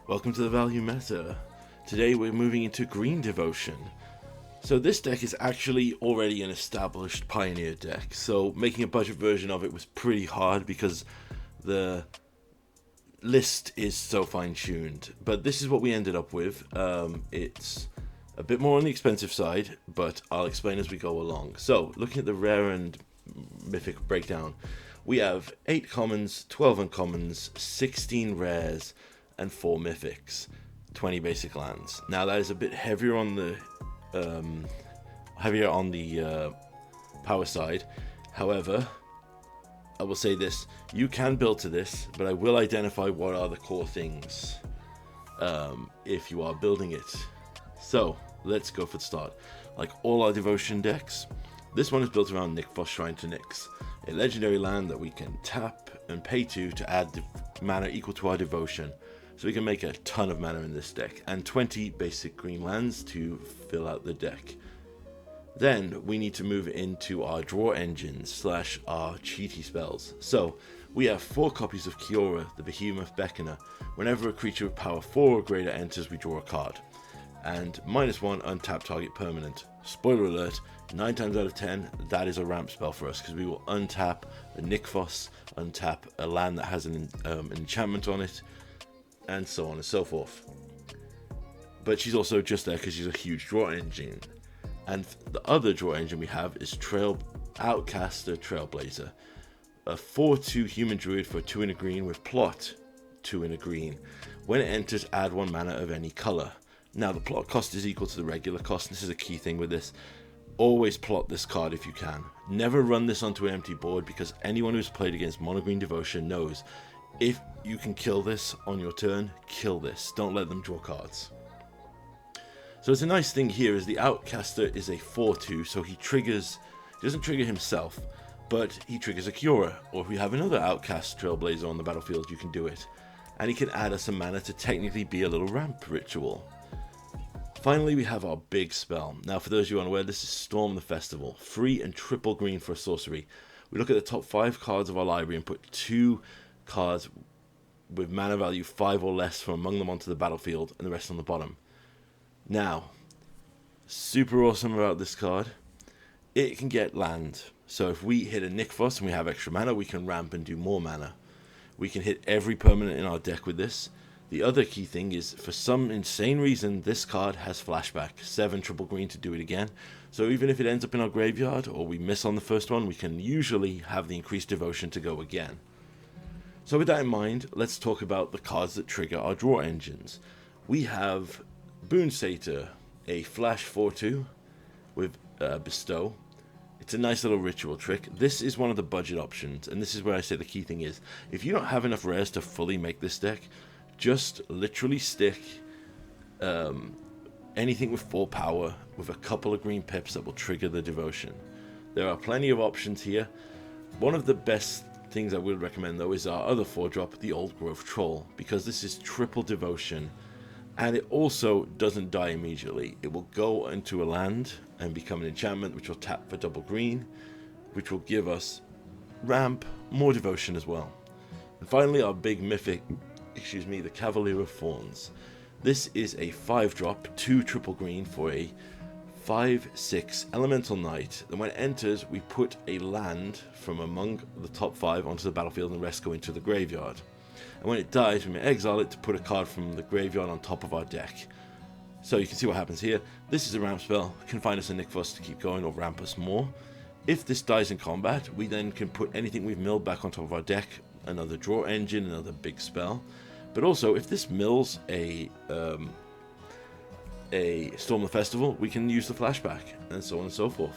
Welcome to the Value Meta. Today we're moving into Green Devotion. So this deck is actually already an established Pioneer deck, so making a budget version of it was pretty hard because the list is so fine-tuned. But this is what we ended up with. It's a bit more on the expensive side, but I'll explain as we go along. So looking at the rare and mythic breakdown, we have 8 commons, 12 uncommons, 16 rares, and 4 mythics, 20 basic lands. Now that is a bit heavier on the power side. However, I will say this: you can build to this, but I will identify what are the core things if you are building it. So let's go for the start. Like all our devotion decks, this one is built around Nyx, Shrine to Nyx, a legendary land that we can tap and pay to add mana equal to our devotion. So we can make a ton of mana in this deck, and 20 basic green lands to fill out the deck. Then we need to move into our draw engines / our cheaty spells. So we have 4 copies of Kiora, the Behemoth Beckoner. Whenever a creature with power 4 or greater enters, we draw a card. And -1 untap target permanent. Spoiler alert, 9 times out of 10, that is a ramp spell for us, because we will untap a Nyx, untap a land that has an enchantment on it, and so on and so forth. But she's also just there because she's a huge draw engine. And the other draw engine we have is Outcaster Trailblazer, a 4/2 human druid for 2 in a green with plot 2 in a green. When it enters, add 1 mana of any color. Now the plot cost is equal to the regular cost. This is a key thing with this. Always plot this card if you can. Never run this onto an empty board, because anyone who's played against Mono Green Devotion knows if you can kill this on your turn, kill this. Don't let them draw cards. So it's a nice thing here is the Outcaster is a 4/2, so he doesn't trigger himself, but he triggers a Kiora. Or if we have another Outcast Trailblazer on the battlefield, you can do it. And he can add us some mana to technically be a little ramp ritual. Finally, we have our big spell. Now, for those of you unaware, this is Storm the Festival. 3 and triple green for a sorcery. We look at the top 5 cards of our library and put 2 cards with mana value 5 or less from among them onto the battlefield, and the rest on the bottom. Now, super awesome about this card, it can get land. So if we hit a Nyx and we have extra mana, we can ramp and do more mana. We can hit every permanent in our deck with this. The other key thing is, for some insane reason, this card has flashback. 7 triple green to do it again. So even if it ends up in our graveyard, or we miss on the first one, we can usually have the increased devotion to go again. So with that in mind, let's talk about the cards that trigger our draw engines. We have Boon Satyr, a flash 4/2 with Bestow. It's a nice little ritual trick. This is one of the budget options, and this is where I say the key thing is, if you don't have enough rares to fully make this deck, just literally stick anything with 4 power with a couple of green pips that will trigger the devotion. There are plenty of options here. One of the best things I would recommend though is our other 4-drop, the Old Growth Troll, because this is triple devotion, and it also doesn't die immediately. It will go into a land and become an enchantment, which will tap for double green, which will give us ramp, more devotion as well. And finally, our big mythic, the Cavalier of Thorns. This is a 5-drop, 2 triple green for a 5/6 elemental knight. Then when it enters, we put a land from among the top 5 onto the battlefield, and the rest go into the graveyard. And when it dies, we may exile it to put a card from the graveyard on top of our deck. So you can see what happens here. This is a ramp spell, can find us a Nyx to keep going or ramp us more. If this dies in combat, we then can put anything we've milled back on top of our deck, another draw engine, another big spell. But also, if this mills a Storm the Festival, we can use the flashback, and so on and so forth.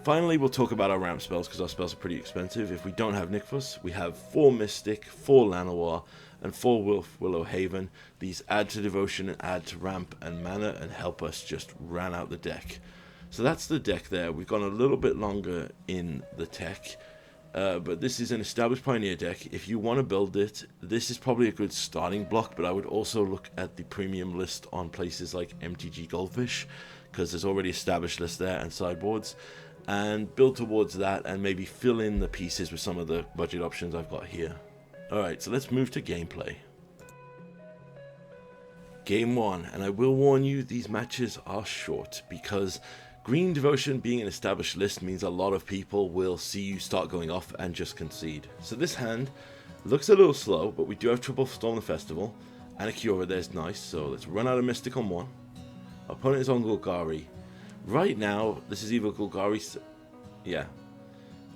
Finally, we'll talk about our ramp spells, because our spells are pretty expensive. If we don't have Nyx, we have 4 Mystic, 4 Llanowar, and 4 Willow Haven. These add to devotion and add to ramp and mana and help us just ran out the deck. So that's the deck there. We've gone a little bit longer in the tech, but this is an established Pioneer deck. If you want to build it, this is probably a good starting block, but I would also look at the premium list on places like MTG Goldfish, because there's already established lists there and sideboards, and build towards that and maybe fill in the pieces with some of the budget options I've got here. Alright, so let's move to gameplay. Game 1, and I will warn you, these matches are short because Green Devotion being an established list means a lot of people will see you start going off and just concede. So this hand looks a little slow, but we do have triple Storm the Festival and a Kiora there's nice, so let's run out of Mystic on 1. Our opponent is on Golgari. Right now, this is either Golgari... Yeah.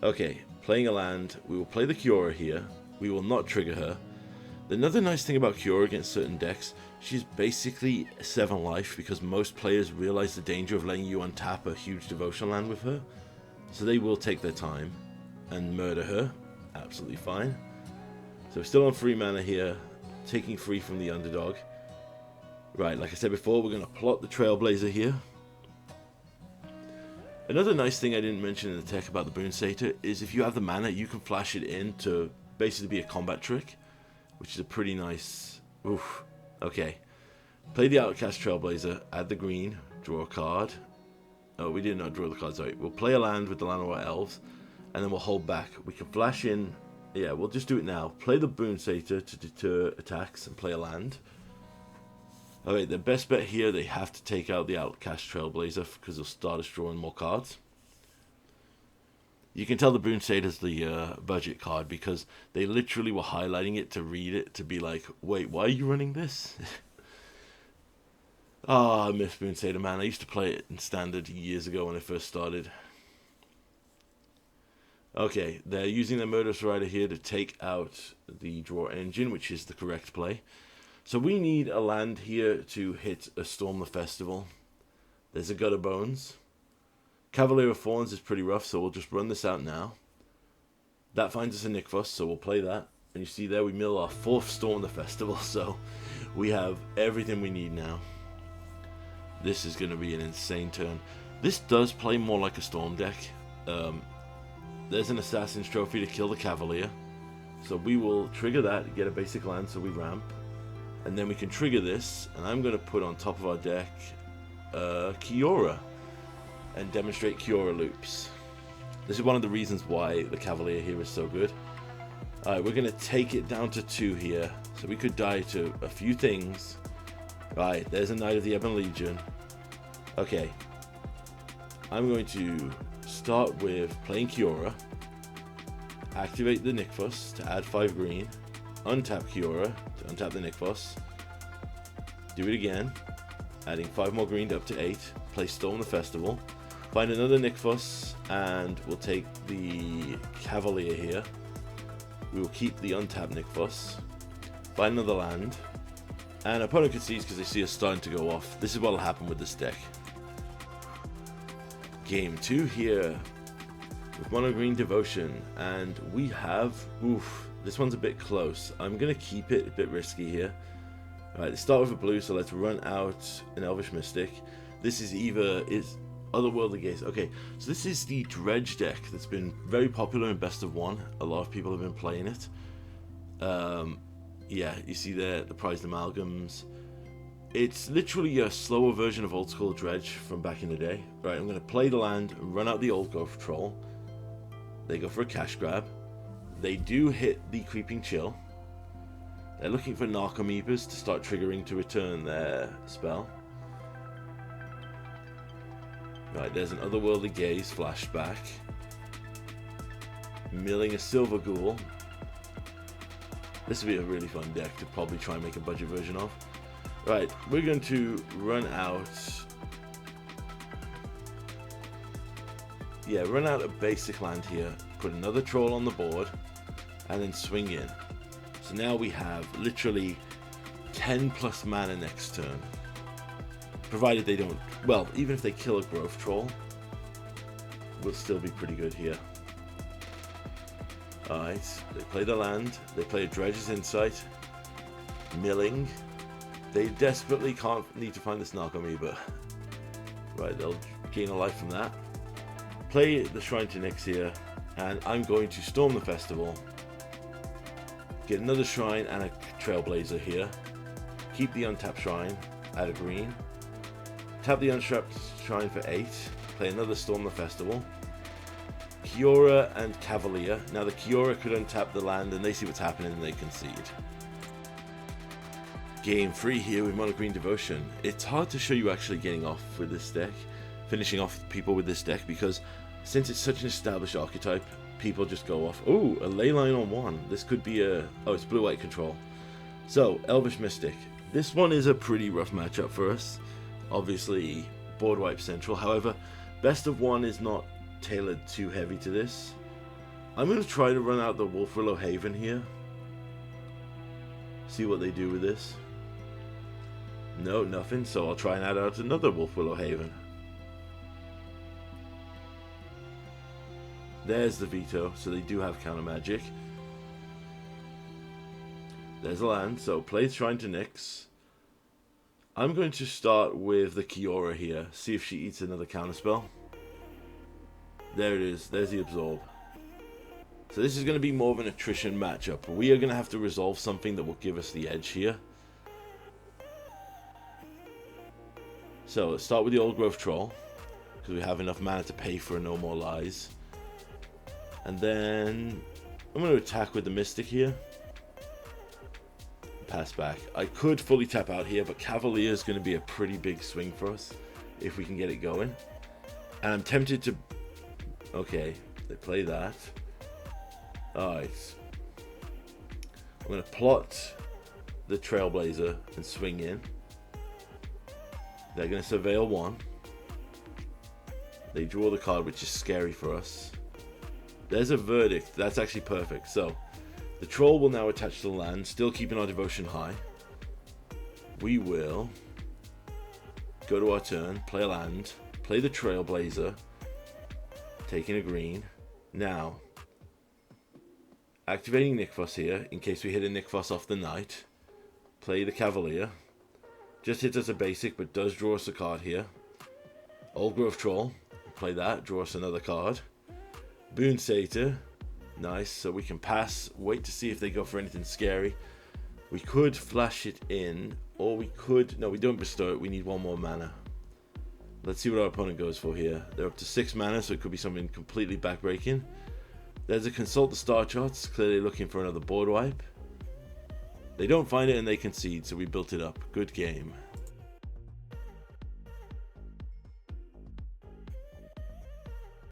Okay, playing a land, we will play the Kiora here, we will not trigger her. Another nice thing about Kiora against certain decks, she's basically 7 life because most players realize the danger of letting you untap a huge devotion land with her. So they will take their time and murder her. Absolutely fine. So we're still on 3 mana here, taking 3 from the underdog. Right, like I said before, we're going to plot the Trailblazer here. Another nice thing I didn't mention in the tech about the Boon Satyr is if you have the mana, you can flash it in to basically be a combat trick, which is a pretty nice... Oof. Okay. Play the Outcast Trailblazer, add the green, draw a card. Oh, we did not draw the card, sorry. We'll play a land with the Land of our Elves, and then we'll hold back. We can flash in... Yeah, we'll just do it now. Play the Boon Satyr to deter attacks and play a land. Alright, their best bet here, they have to take out the Outcast Trailblazer because they'll start us drawing more cards. You can tell the Boon Satyr is the budget card because they literally were highlighting it to read it to be like, wait, why are you running this? Ah, I miss Boon Satyr, man. I used to play it in Standard years ago when I first started. Okay, they're using their Murderous Rider here to take out the draw engine, which is the correct play. So we need a land here to hit a Storm the Festival. There's a Gutter Bones. Cavalier of Thorns is pretty rough, so we'll just run this out now. That finds us a Nickfuss, so we'll play that. And you see there we mill our 4th Storm the Festival, so we have everything we need now. This is going to be an insane turn. This does play more like a Storm deck. There's an Assassin's Trophy to kill the Cavalier. So we will trigger that, get a basic land so we ramp. And then we can trigger this, and I'm going to put on top of our deck Kiora. And demonstrate Kiora loops. This is one of the reasons why the Cavalier here is so good. Alright, we're going to take it down to 2 here. So we could die to a few things. Right, there's a Knight of the Ebon Legion. Okay. I'm going to start with playing Kiora. Activate the Nickfuss to add 5 green. Untap Kiora to untap the Nickfuss. Do it again. Adding 5 more green up to 8. Play Storm the Festival. Find another Nickfuss, and we'll take the Cavalier here. We will keep the untapped Nickfuss. Find another land. And opponent concedes because they see us starting to go off. This is what will happen with this deck. Game 2 here with Mono Green Devotion. And we have... Oof, this one's a bit close. I'm going to keep it a bit risky here. Alright, let's start with a blue, so let's run out an Elvish Mystic. This is Otherworldly Gaze. Okay, so this is the Dredge deck that's been very popular in Best of 1. A lot of people have been playing it. Yeah, you see there the prized amalgams. It's literally a slower version of old school Dredge from back in the day. Right, I'm going to play the land, run out the old Gopher Troll. They go for a cash grab. They do hit the Creeping Chill. They're looking for Narcomoebas to start triggering to return their spell. Right, there's an Otherworldly Gaze flashback. Milling a Silver Ghoul. This would be a really fun deck to probably try and make a budget version of. Right, we're going to run out... Yeah, run out a basic land here. Put another troll on the board. And then swing in. So now we have literally 10 plus mana next turn. Provided they don't... Well, even if they kill a growth troll, we'll still be pretty good here. Alright, they play the land. They play a Dredge's Insight. Milling. They desperately need to find this Narcomoeba. Right, they'll gain a life from that. Play the Shrine to Nyx here. And I'm going to Storm the Festival. Get another Shrine and a Trailblazer here. Keep the untapped Shrine. Add a green. Tap the untapped Shrine for 8. Play another Storm the Festival. Kiora and Cavalier. Now the Kiora could untap the land and they see what's happening and they concede. Game 3 here with Mono Green Devotion. It's hard to show you actually getting off with this deck, finishing off people with this deck, because since it's such an established archetype, people just go off. Oh, a Leyline on 1. This could be a... oh, it's blue-white control. So, Elvish Mystic. This one is a pretty rough matchup for us. Obviously, board wipe central. However, best of 1 is not tailored too heavy to this. I'm going to try to run out the Wolfwillow Haven here. See what they do with this. No, nothing. So I'll try and add out another Wolfwillow Haven. There's the veto. So they do have counter magic. There's a land. So play Shrine to Nyx. I'm going to start with the Kiora here. See if she eats another counterspell. There it is. There's the Absorb. So this is going to be more of an attrition matchup. We are going to have to resolve something that will give us the edge here. So let's start with the Old Growth Troll, because we have enough mana to pay for No More Lies. And then I'm going to attack with the Mystic here. Pass back. I could fully tap out here, but Cavalier is going to be a pretty big swing for us if we can get it going. And I'm tempted to... okay, they play that. Alright. I'm going to plot the Trailblazer and swing in. They're going to Surveil 1. They draw the card, which is scary for us. There's a Verdict. That's actually perfect. So, the Troll will now attach to the land, still keeping our devotion high. We will go to our turn, play a land, play the Trailblazer, taking a green. Now, activating Nykthos here, in case we hit a Nykthos off the night. Play the Cavalier. Just hits us a basic, but does draw us a card here. Old Growth Troll. Play that, draw us another card. Boon Satyr. Nice, so we can pass, wait to see if they go for anything scary. We could flash it in, or we could... no, we don't bestow it, we need 1 more mana. Let's see what our opponent goes for here. They're up to 6 mana, so it could be something completely backbreaking. There's a Consult the Star Charts, clearly looking for another board wipe. They don't find it and they concede, so we built it up. Good game.